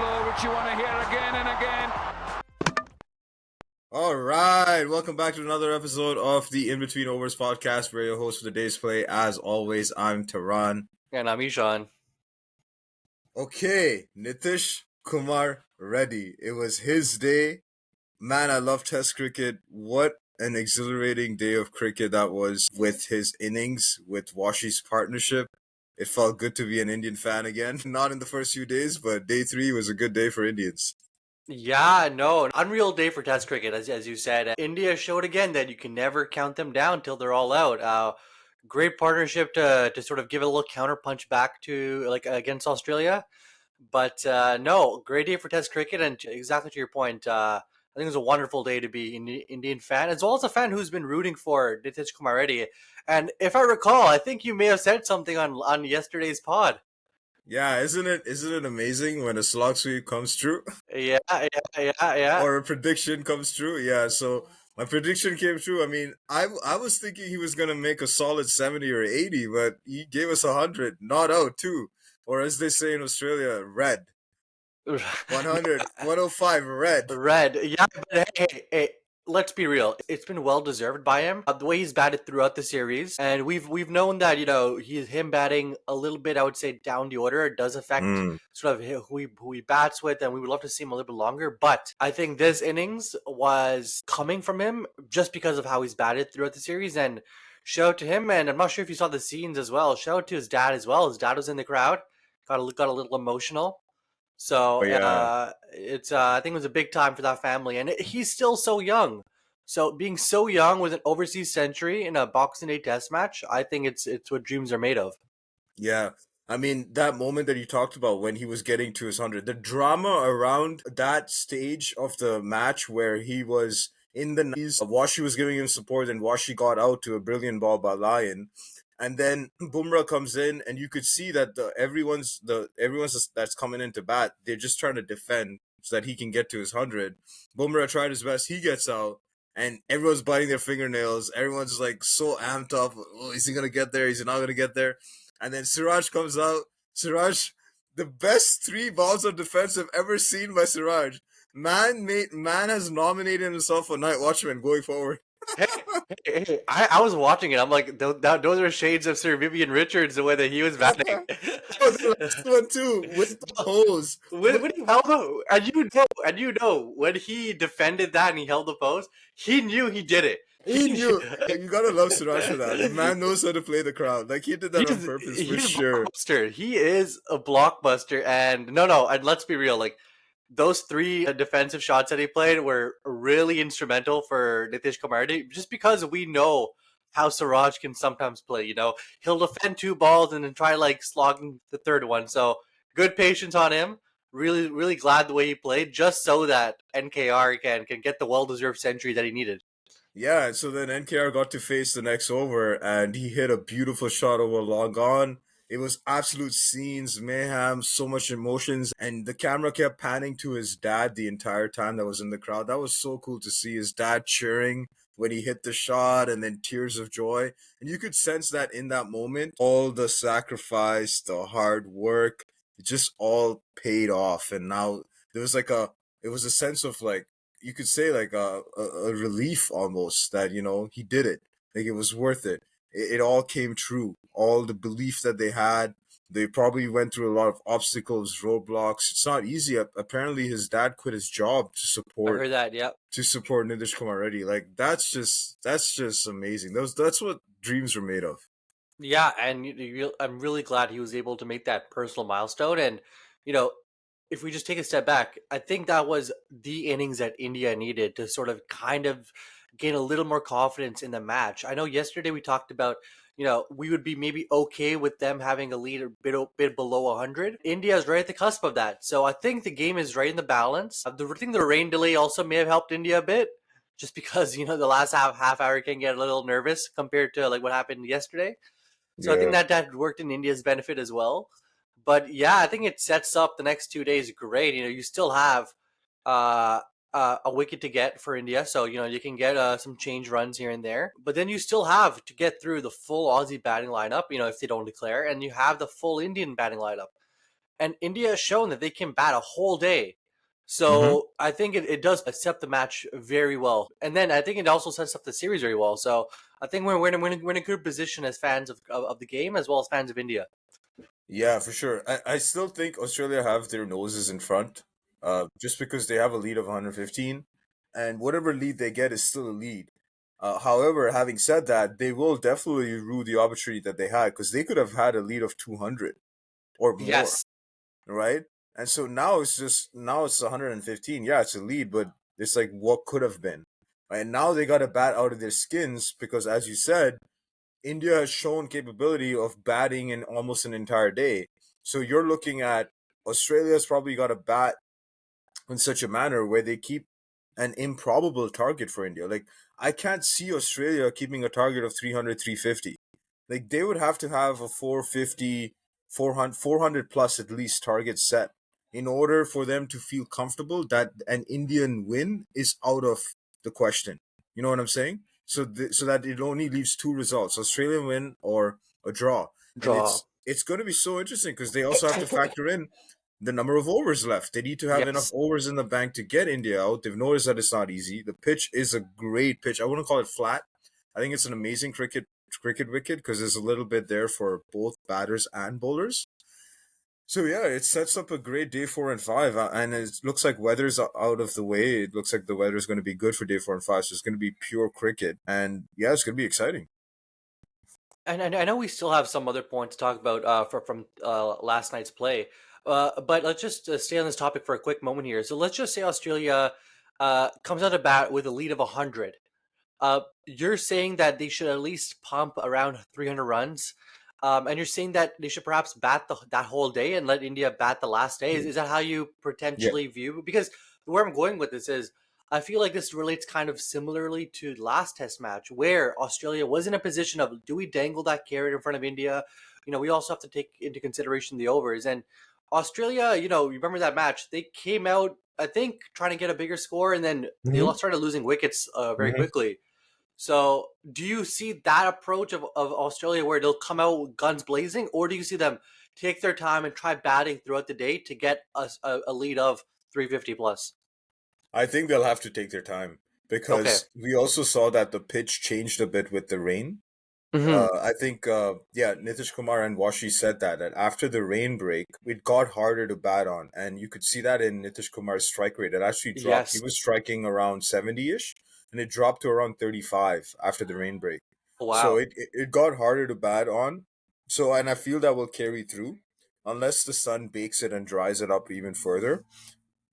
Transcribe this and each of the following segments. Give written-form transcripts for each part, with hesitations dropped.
floor, which you want to hear again and again. All right, welcome back to another episode of the In Between Overs podcast. Where your host for today's play. As always, I'm Taran. And I'm Ishan. Okay, Nitish Kumar Reddy. It was his day. Man, I love Test cricket. What an exhilarating day of cricket that was with his innings, with Washi's partnership. It felt good to be an Indian fan again. Not in the first few days, but day 3 was a good day for Indians. Yeah, no, an unreal day for Test cricket, as you said. India showed again that you can never count them down till they're all out. Great partnership to sort of give it a little counter punch back to against Australia. But no, great day for Test cricket, and exactly to your point, I think it was a wonderful day to be an Indian fan, as well as a fan who's been rooting for Nitish Kumar Reddy. And if I recall, I think you may have said something on yesterday's pod. Yeah, isn't it amazing when a slog sweep comes true? Yeah. Or a prediction comes true? Yeah, so my prediction came true. I mean, I was thinking he was gonna make a solid 70 or 80, but he gave us 100, not out too. Or as they say in Australia, red. 100, 105, red. Red, yeah, but hey, let's be real. It's been well deserved by him. The way he's batted throughout the series, and we've known that him batting a little bit, I would say, down the order does affect sort of who he bats with, and we would love to see him a little bit longer. But I think this innings was coming from him just because of how he's batted throughout the series, and shout out to him. And I'm not sure if you saw the scenes as well. Shout out to his dad as well. His dad was in the crowd, got a little emotional. So Oh yeah. it's I think it was a big time for that family, and he's still so young. So being so young with an overseas century in a Boxing Day Test match, I think it's what dreams are made of. Yeah. I mean, that moment that you talked about when he was getting to his 100, the drama around that stage of the match where he was in the 90s, Washi was giving him support, and Washi got out to a brilliant ball by Lyon. And then Bumrah comes in, and you could see that everyone's that's coming into bat, they're just trying to defend so that he can get to his 100. Bumrah tried his best, he gets out, and everyone's biting their fingernails. Everyone's like so amped up. Oh, is he gonna get there? Is he not gonna get there? And then Siraj comes out. Siraj, the best 3 balls of defense I've ever seen by Siraj. Man has nominated himself for Night Watchman going forward. Hey, I was watching it. I'm like, those are shades of Sir Vivian Richards, the way that he was batting. Oh, the last one too, with the hose. When he held the, and you know, when he defended that and he held the post, he knew he did it. He knew. You gotta love Siraj for that. The man knows how to play the crowd. Like, he did that on purpose for sure. He is a blockbuster, and no, and let's be real, like, those 3 defensive shots that he played were really instrumental for Nitish Kumar Reddy, just because we know how Siraj can sometimes play. He'll defend 2 balls and then try slogging the 3rd one. So good patience on him. Really, really glad the way he played, just so that NKR can get the well-deserved century that he needed. Yeah, and so then NKR got to face the next over, and he hit a beautiful shot over long on. It was absolute scenes, mayhem, so much emotions, and the camera kept panning to his dad the entire time that was in the crowd. That was so cool to see his dad cheering when he hit the shot, and then tears of joy. And you could sense that in that moment, all the sacrifice, the hard work, it just all paid off. And now there was it was a sense of you could say a relief almost that, he did it. Like, it was worth it. It all came true. All the belief that they had, they probably went through a lot of obstacles, roadblocks. It's not easy. Apparently, his dad quit his job to support. I heard that. Yeah. To support Nitish Kumar Reddy. Like, that's just amazing. That's what dreams are made of. Yeah, and I'm really glad he was able to make that personal milestone. And if we just take a step back, I think that was the innings that India needed to sort of kind of gain a little more confidence in the match. I know yesterday we talked about, we would be maybe okay with them having a lead a bit below 100. India is right at the cusp of that. So I think the game is right in the balance. I think the rain delay also may have helped India a bit, just because, the last half hour can get a little nervous compared to what happened yesterday. So I think that worked in India's benefit as well. But yeah, I think it sets up the next 2 days great. You still have a wicket to get for India, so you can get some change runs here and there. But then you still have to get through the full Aussie batting lineup, if they don't declare, and you have the full Indian batting lineup. and India has shown that they can bat a whole day. Mm-hmm. So I think it does set the match very well, and then I think it also sets up the series very well. So I think we're in a good position as fans of the game as well as fans of India. Yeah, for sure. I still think Australia have their noses in front, just because they have a lead of 115, and whatever lead they get is still a lead. However, having said that, they will definitely rue the opportunity that they had because they could have had a lead of 200 or more, Yes, right? And so now it's 115. Yeah, it's a lead, but it's like what could have been. And now they got to bat out of their skins because, as you said, India has shown capability of batting in almost an entire day. So you're looking at Australia's probably got to bat in such a manner where they keep an improbable target for India. Like I can't see Australia keeping a target of 300, 350. Like they would have to have a 450, 400, 400 plus at least target set in order for them to feel comfortable that an Indian win is out of the question. You know what I'm saying? So that it only leaves two results: Australian win or a draw. And draw. it's going to be so interesting because they also have to factor in the number of overs left. They need to have enough Yes, overs in the bank to get India out. They've noticed that it's not easy. The pitch is a great pitch. I wouldn't call it flat. I think it's an amazing cricket wicket because there's a little bit there for both batters and bowlers. So yeah, it sets up a great day 4 and 5, and it looks like weather's out of the way. It looks like the weather's going to be good for day 4 and 5. So it's going to be pure cricket, and yeah, it's going to be exciting. and I know we still have some other points to talk about from last night's play, but let's just stay on this topic for a quick moment here. So let's just say Australia comes out of bat with a lead of 100. You're saying that they should at least pump around 300 runs, and you're saying that they should perhaps bat that whole day and let India bat the last day. Is that how you Yeah. potentially view? Because where I'm going with this is, I feel like this relates kind of similarly to the last Test match, where Australia was in a position of, do we dangle that carrot in front of India? We also have to take into consideration the overs. And Australia, you remember that match? They came out, I think, trying to get a bigger score, and then they Hmm. started losing wickets very quickly. So, do you see that approach of Australia where they'll come out guns blazing, or do you see them take their time and try batting throughout the day to get a lead of 350 plus? I think they'll have to take their time Okay. because we also saw that the pitch changed a bit with the rain. Hmm. I think, yeah, Nitish Kumar and Washi said that after the rain break, it got harder to bat on. And you could see that in Nitish Kumar's strike rate. It actually dropped. He Yes. was striking around 70 ish, and it dropped to around 35 after the rain break. So Wow. it got harder to bat on. So, and I feel that will carry through unless the sun bakes it and dries it up even further,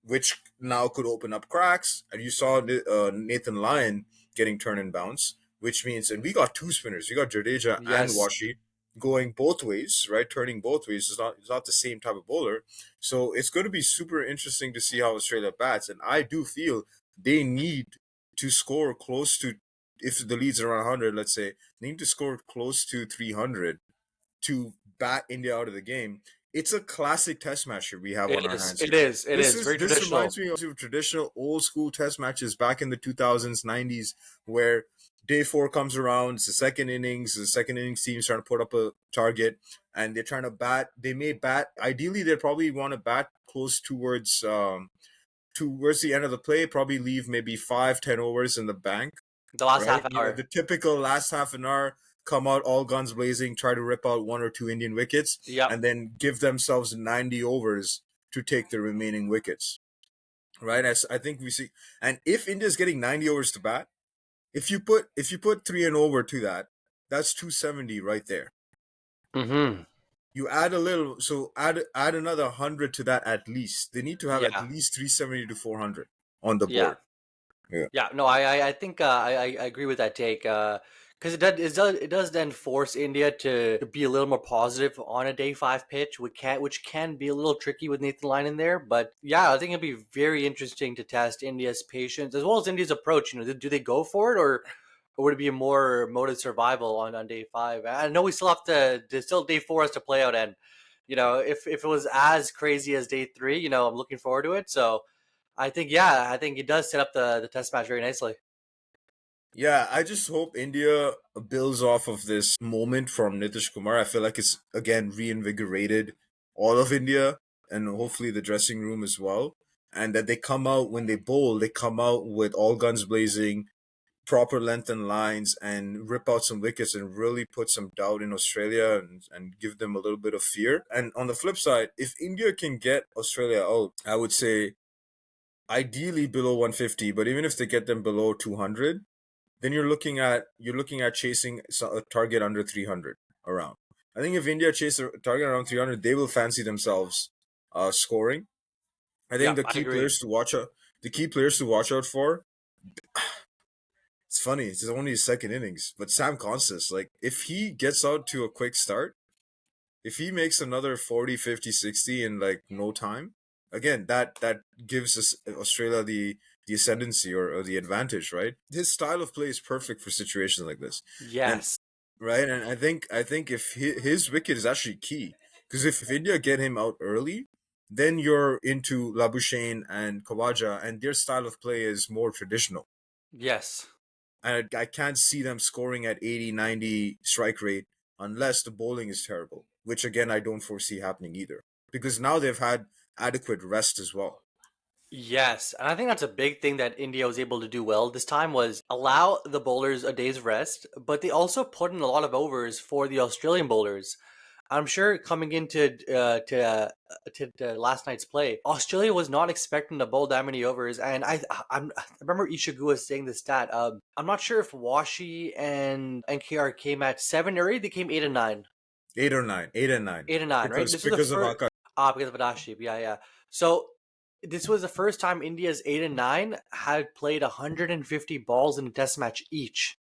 which now could open up cracks. And you saw Nathan Lyon getting turn and bounce, which means, and we got two spinners. We got Jadeja and Yes. Washi going both ways, right? Turning both ways. It's not the same type of bowler. So it's going to be super interesting to see how Australia bats. And I do feel they need to score close to, if the lead's around 100, let's say, they need to score close to 300 to bat India out of the game. It's a classic test match here we have It on our is. hands It here. is. It This is is very this traditional. reminds me of traditional old school test matches back in the 2000s, 90s, where day 4 comes around, it's the second innings, the second innings team's trying to put up a target and they're trying to bat. They may bat, ideally they'd probably want to bat close towards the end of the play, probably leave maybe 5-10 overs in the bank, The last right? half The hour. typical last half an hour, come out all guns blazing, try to rip out one or two Indian wickets, Yep. and then give themselves 90 overs to take the remaining wickets, right? As I think we see, and if India's getting 90 overs to bat, if you put three and over to that, that's 270 right there. Hmm. You add a little, so add another 100 to that at least. They need to have at Yeah. least 370 to 400 on the Yeah. board. Yeah. Yeah, no, I think I agree with that take because it does then force India to be a little more positive on a day five pitch, which can be a little tricky with Nathan Lyon in there. But yeah, I think it'd be very interesting to test India's patience as well as India's approach. Do they go for it, or would it be a more mode of survival on day five? I know we still have to. There's still day four has to play out, and if it was as crazy as day three, I'm looking forward to it. So. I think it does set up the test match very nicely. Yeah, I just hope India builds off of this moment from Nitish Kumar. I feel like it's again reinvigorated all of India. and hopefully the dressing room as well. And that they come out when they bowl, they come out with all guns blazing, proper length and lines, and rip out some wickets and really put some doubt in Australia and give them a little bit of fear. And on the flip side, if India can get Australia out, I would say ideally below 150, but even if they get them below 200, then you're looking at chasing a target under 300 around. I think if India chase a target around 300, they will fancy themselves scoring. I Yeah, think the I key agree. players to watch out, the key players to watch out for. It's funny, it's only his second innings, but Sam Constas, like if he gets out to a quick start, if he makes another 40, 50, 60 in like no time, again that gives us Australia the ascendancy or the advantage, right? His style of play is perfect for situations like this, and Yes. right, and I think if his wicket is actually key, because if India get him out early, then you're into Labuschagne and Kawaja, and their style of play is more traditional. Yes. I can't see them scoring at 80, 90 strike rate unless the bowling is terrible, which again I don't foresee happening either. Because now they've had adequate rest as well. Yes, and I think that's a big thing that India was able to do well this time was allow the bowlers a day's rest, but they also put in a lot of overs for the Australian bowlers. I'm sure coming into to last night's play, Australia was not expecting to bowl that many overs, and I remember Ishigua saying this stat. I'm not sure if Washi and NKR came at 7 or 8. They came 8 and 9, 8 or 9, 8 and 9. 8 and 9, right? Because This was the because of first Akash. because of Adashi. Yeah, yeah. So this was the first time India's 8 and 9 had played 150 balls in a test match each,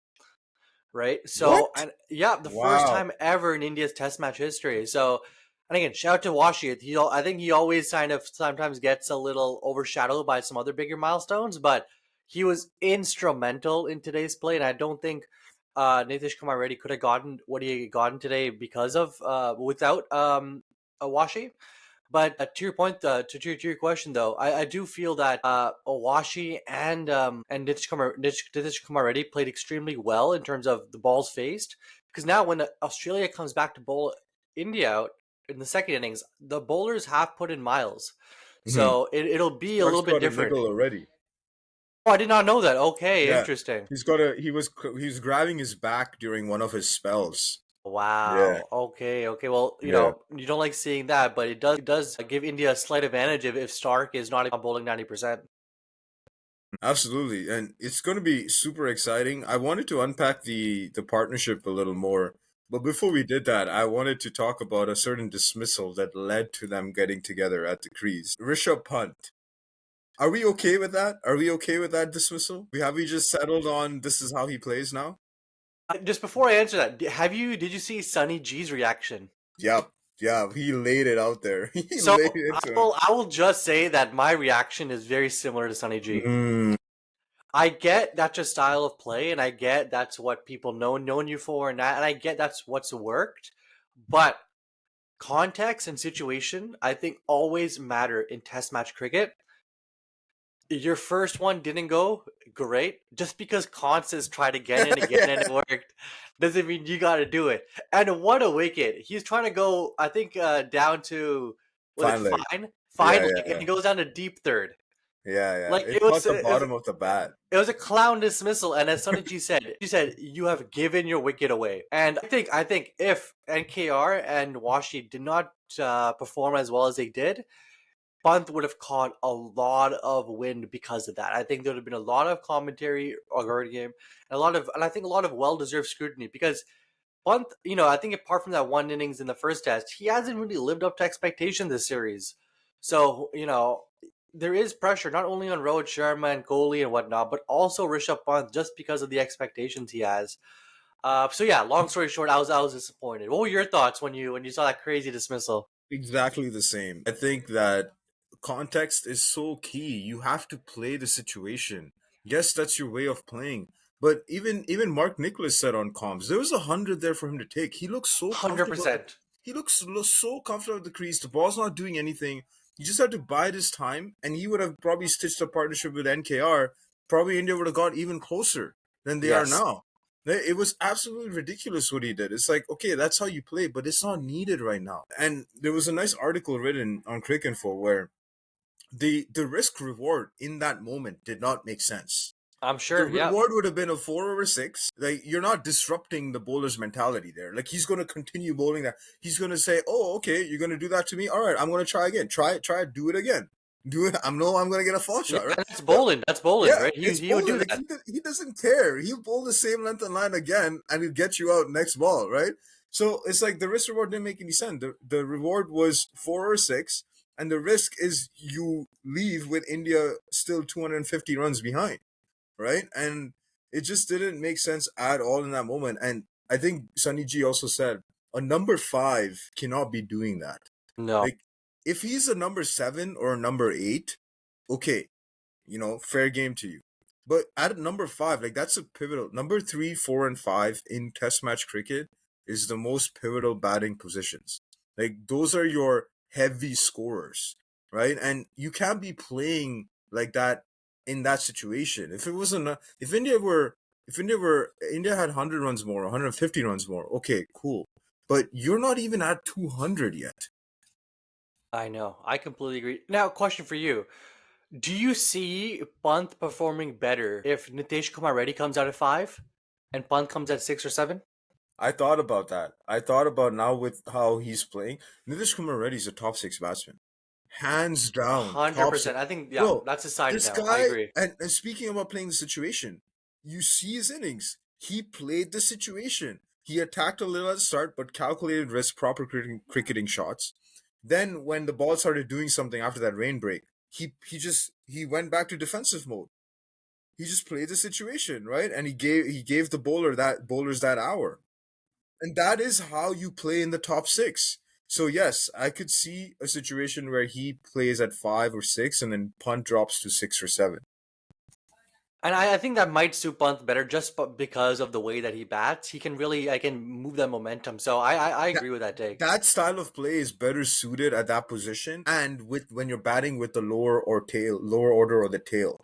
right? So, What? and yeah, the first Wow. time ever in India's test match history. So, and again, shout out to Washi. I think he always kind of sometimes gets a little overshadowed by some other bigger milestones, but he was instrumental in today's play, and I don't think Nitish Kumar Reddy could have gotten what he had gotten today because of without a Washi. But to your point, to your question though, I do feel that Owashi and Nitish Kumar Reddy played extremely well in terms of the balls faced. Because now when Australia comes back to bowl India out in the second innings, the bowlers have put in miles, Hmm. so it'll be a Stark's little bit got a different. niggle already. Oh, I did not know that. Okay, Yeah. interesting. He was grabbing his back during one of his spells. Yeah. Wow. Okay. Okay. Well, Yeah. you don't like seeing that, but it does give India a slight advantage if Stark is not bowling 90%. Absolutely, and it's going to be super exciting. I wanted to unpack the partnership a little more, but before we did that, I wanted to talk about a certain dismissal that led to them getting together at the crease. Rishabh Pant. Are we okay with that? Are we okay with that dismissal? We just settled on this is how he plays now? Just before I answer that, did you see Sunny G's reaction? Yep. Yeah, he laid it out there. He So laid it to him. I will just say that my reaction is very similar to Sunny G. Mm, I get that's your style of play, and I get that's what people known you for, and I get that's what's worked. But context and situation, I think, always matter in Test match cricket. Your first one didn't go great. Just because Constance tried again and again and it worked doesn't mean you got to do it. And what a wicket! He's trying to go, I think, down to was it fine leg. fine Yeah, yeah, leg, and yeah. he goes down to deep third. Yeah, yeah. Like It caught the bottom of the bat. it was a clown dismissal. And as Sonny G said, she said you have given your wicket away. And I think if NKR and Washi did not perform as well as they did, Bunt would have caught a lot of wind because of that. I think there would have been a lot of commentary regarding him, and I think a lot of well-deserved scrutiny because Bunt, I think apart from that one innings in the first test, he hasn't really lived up to expectation this series. So there is pressure not only on Rohit Sharma and Kohli and whatnot, but also Rishabh Pant just because of the expectations he has. So yeah, long story short, I was disappointed. What were your thoughts when you saw that crazy dismissal? Exactly the same. I think that context is so key. You have to play the situation. Yes, that's your way of playing. But even Mark Nicholas said on comms, there was 100 there for him to take. He looks so one Hundred comfortable. percent. He looks so comfortable at the crease. The ball's not doing anything. He just had to bide his time, and he would have probably stitched a partnership with NKR. Probably India would have got even closer than they are Yes. now. It was absolutely ridiculous what he did. It's like, okay, that's how you play, but it's not needed right now. And there was a nice article written on Cricinfo where the risk reward in that moment did not make sense. I'm The sure. Yeah. reward would have been a 4/6. Like, you're not disrupting the bowler's mentality there. Like, he's going to continue bowling that. He's going to say, "Oh, okay, you're going to do that to me. All right, I'm going to try again. Try it. Do it again. Do it. I'm going to get a fall Yeah, shot, right?" that's But Bolin. That's Bolin, yeah, right? it's He would do bowling. Like, that. he doesn't care. He'll bowl the same length and line again, and he'll get you out next ball, right? So it's like the risk reward didn't make any sense. The reward was 4/6, and the risk is you leave with India still 250 runs behind, right? And it just didn't make sense at all in that moment. And I think Sunny G also said a number 5 cannot be doing that. No. Like, if he's a number 7 or a number 8, okay, fair game to you. But at number 5, like, that's a pivotal. Number 3, 4, and 5 in Test match cricket is the most pivotal batting positions. Like, those are your heavy scorers, right? And you can't be playing like that in that situation. If it wasn't, if India had 100 runs more, 150 runs more, okay, cool. But you're not even at 200 yet. I know. I completely agree. Now, question for you. Do you see Pant performing better if Nitish Kumar Reddy comes out at 5 and Pant comes at 6 or 7? I thought about that. I thought about now with how he's playing. Nitish Kumar Reddy is a top 6 batsman. Hands down, top 6. 100%. I think, yeah, Bro, that's decided this now. I guy, agree. and speaking about playing the situation, you see his innings. He played the situation. He attacked a little at the start, but calculated risk, proper cricketing shots. Then when the ball started doing something after that rain break, he went back to defensive mode. He just played the situation, right? And he gave the bowlers that hour. And that is how you play in the top 6. So yes, I could see a situation where he plays at 5 or 6 and then punt drops to 6 or 7. And I think that might suit Pant better just because of the way that he bats. I can move that momentum. So I That, agree with that take. that style of play is better suited at that position and with when you're batting with the lower order or the tail.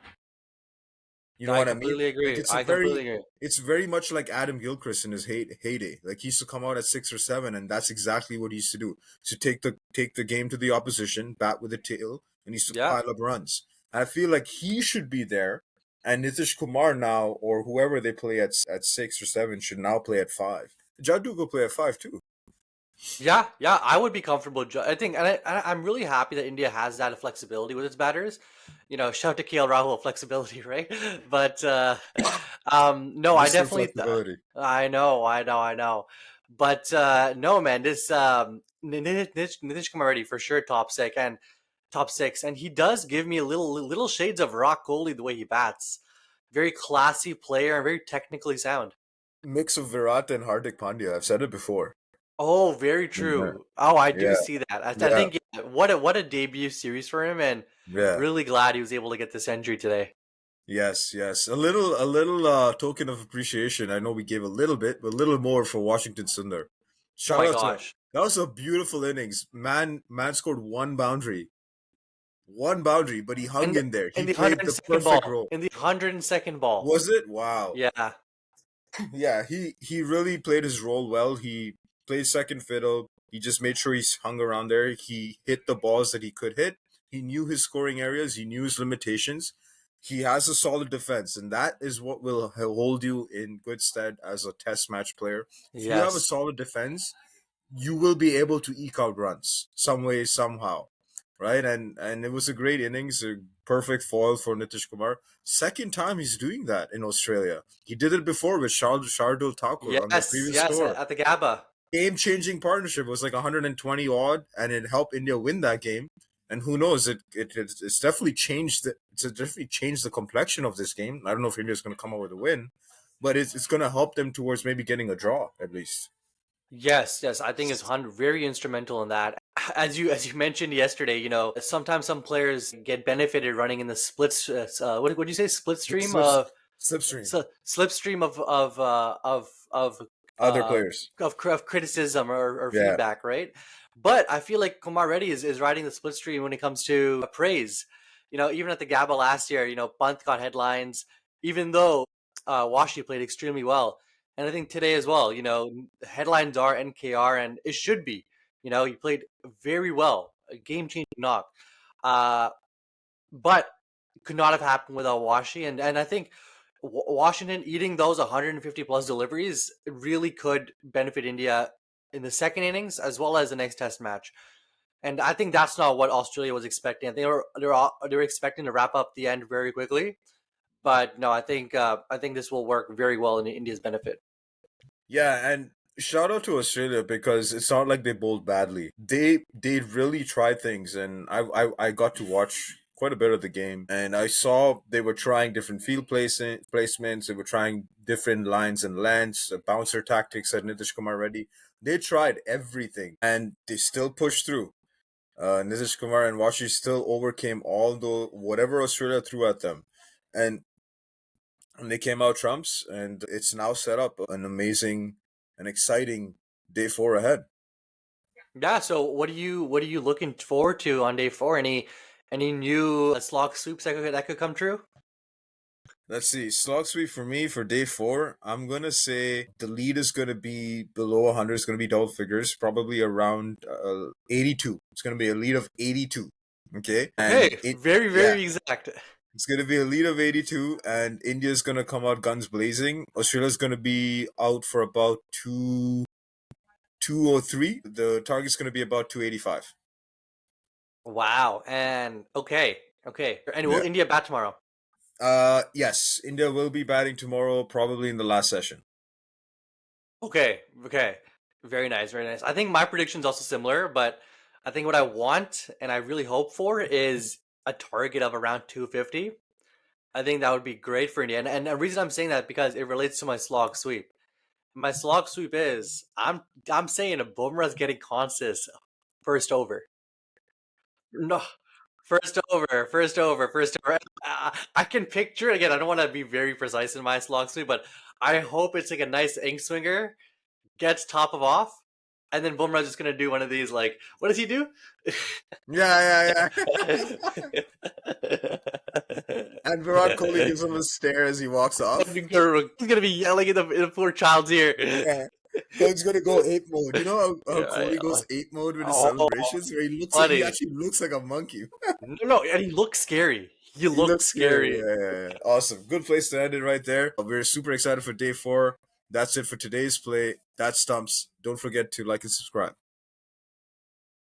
You know I what I mean? completely Like, agree. I completely agree. it's very much like Adam Gilchrist in his heyday. Like, he used to come out at 6 or 7, and that's exactly what he used to do. To take the game to the opposition, bat with the tail, and he used to Yeah. pile up runs. And I feel like he should be there, and Nitish Kumar now or whoever they play at 6 or 7 should now play at 5. Jaddu will play at 5 too. Yeah, I would be comfortable. I think, and I'm really happy that India has that flexibility with its batters. Shout out to KL Rahul, flexibility, right? But no, I Mr. definitely. Flexibility. I know. But no, man, this Nitish Kumar Reddy for sure top six, and he does give me a little shades of Rock Kohli the way he bats. Very classy player and very technically sound. Mix of Virat and Hardik Pandya. I've said it before. Oh, very Yeah, true. Oh, I do yeah, see that. I yeah, think yeah, what a debut series for him, and yeah. really glad he was able to get this entry today. Yes, yes. A little token of appreciation. I know we gave a little bit, but a little more for Washington Sundar. Oh Shout my out to him. gosh! That was a beautiful innings. Man scored one boundary, but he In hung the in there. in He the hundred played and the second perfect ball, role. in the 102nd ball. Was it? Wow. Yeah, Yeah, he really played his role well. He played second fiddle. He just made sure he hung around there. He hit the balls that he could hit. He knew his scoring areas. He knew his limitations. He has a solid defense, and that is what will hold you in good stead as a test match player. If you have a yes, solid defense, you will be able to eke out runs some way, somehow, right? And it was a great innings, a perfect foil for Nitish Kumar. Second time he's doing that in Australia. He did it before with Shardul Thakur on the previous yes, tour. at the GABA. Game changing partnership. It was like 120 odd, and it helped India win that game. And who knows? It's definitely changed. It's definitely changed the complexion of this game. I don't know if India's going to come out with a win, but it's going to help them towards maybe getting a draw at least. Yes, I think it's very instrumental in that. As you mentioned yesterday, sometimes some players get benefited running in the splits. What would you say? Split stream Slip, of slipstream. slipstream Other players. of criticism or Yeah. feedback, right? But I feel like Kumar Reddy is riding the split stream when it comes to praise. Even at the GABA last year, Pant got headlines, even though Washi played extremely well. And I think today as well, headlines are NKR, and it should be. He played very well, a game-changing knock. Uh, but could not have happened without Washi. And I think Washington eating those 150 plus deliveries really could benefit India in the second innings as well as the next test match. And I think that's not what Australia was expecting. I think they were expecting to wrap up the end very quickly. But no, I think this will work very well in India's benefit. Yeah, and shout out to Australia because it's not like they bowled badly. They really tried things, and I got to watch quite a bit of the game, and I saw they were trying different placements. They were trying different lines and lengths, bouncer tactics at Nitish Kumar Reddy. They tried everything, and they still pushed through. Nitish Kumar and Washi still overcame all the whatever Australia threw at them, and they came out trumps, and it's now set up an amazing and exciting day four ahead. Yeah. So what are you looking forward to on day four? Any new slog sweeps that could come true? Let's see. Slog sweep for me for day four. I'm gonna say the lead is gonna be below 100. It's gonna be double figures, probably around 82. It's gonna be a lead of 82. Okay, and Okay, it very yeah, very exact. it's gonna be a lead of 82, and India's gonna come out guns blazing. Australia's gonna be out for about 203. The target's gonna be about 285. Wow. And okay. And will Yeah. India bat tomorrow? Yes, India will be batting tomorrow, probably in the last session. Okay. Very nice, very nice. I think my prediction's also similar, but I think what I want and I really hope for is a target of around 250. I think that would be great for India. And the reason I'm saying that because it relates to my slog sweep. My slog sweep is I'm saying a Bumrah's getting Consis first over. No, first over. I can picture it again. I don't want to be very precise in my slog sweep, but I hope it's like a nice ink swinger, gets top of off, and then Bumrah's just gonna do one of these. Like, what does he do? Yeah, And Virat Kohli gives him a stare as he walks off. He's gonna be yelling in the poor child's ear. Yeah. Coach's gonna go ape mode. You know how Yeah, Kohli yeah. goes ape mode with his Oh, celebrations, where he buddy. actually looks like a monkey. No, and he looks scary. He He looks looks scary. scary. Yeah. Awesome. Good place to end it right there. We're super excited for day four. That's it for today's play. That stumps. Don't forget to like and subscribe.